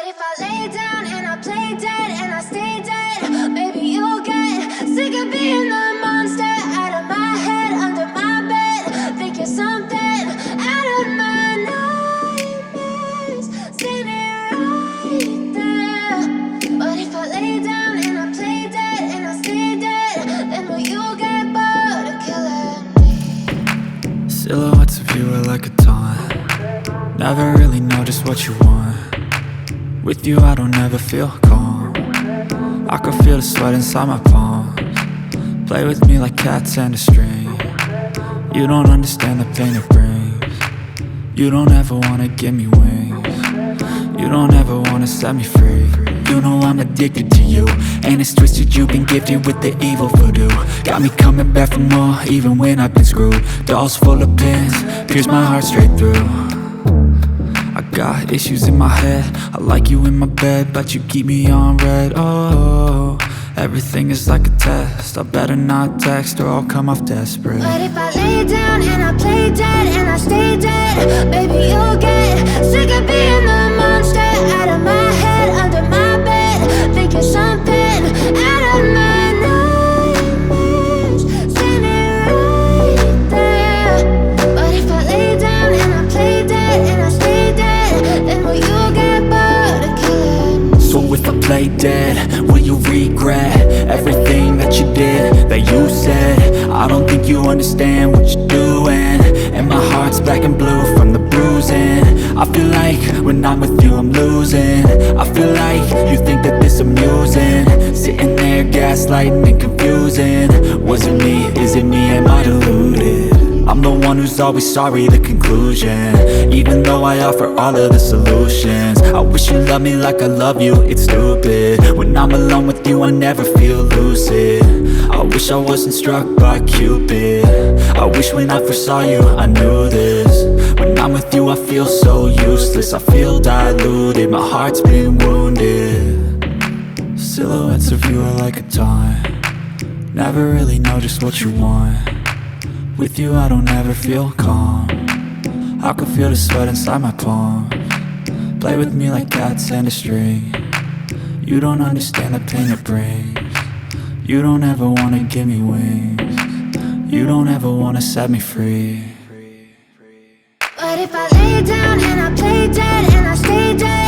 if I lay down and I play dead and I stay dead, maybe you'll get sick of being the monster out of my head, under my bed. Think you're something out of my nightmares, standing right there. But if I lay down and I play dead and I stay dead, then will you get bored of killing me? Silhouettes of you are like a taunt. Never really know just what you want. With you I don't ever feel calm. I can feel the sweat inside my palms. Play with me like cats and a string. You don't understand the pain it brings. You don't ever wanna give me wings. You don't ever wanna set me free. You know I'm addicted to you, and it's twisted, you've been gifted with the evil voodoo. Got me coming back for more, even when I've been screwed. Dolls full of pins, pierce my heart straight through. I got issues in my head, I like you in my bed, but you keep me on red. Oh, everything is like a test, I better not text or I'll come off desperate. But if I lay down and I play dead and I stay dead, baby you'll get sick of being the monster out of my head, under my bed. Think you're something out of my nightmares, standing right there. But if I lay down and I play dead and I stay dead, then will you get bored of killing me? So if I play dead, will you regret everything that you did, that you said? I don't think you understand what you're doing, and my heart's black and blue from the bruising. I feel like when I'm with you I'm losing. I feel like you think that this amusing, sitting there gaslighting and confusing. Was it me? Is it me? Am I deluded? I'm the one who's always sorry, the conclusion, even though I offer all of the solutions. I wish you loved me like I love you, it's stupid. When I'm alone with you I never feel lucid. I wish I wasn't struck by Cupid. I wish when I first saw you I knew this. When I'm with you I feel so useless, I feel diluted, my heart's been wounded. Silhouettes of you are like a taunt. Never really know just what you want. With you I don't ever feel calm. I can feel the sweat inside my palms. Play with me like cats and a string. You don't understand the pain it brings. You don't ever wanna give me wings. You don't ever wanna set me free. But if I lay down and I play dead and I stay dead,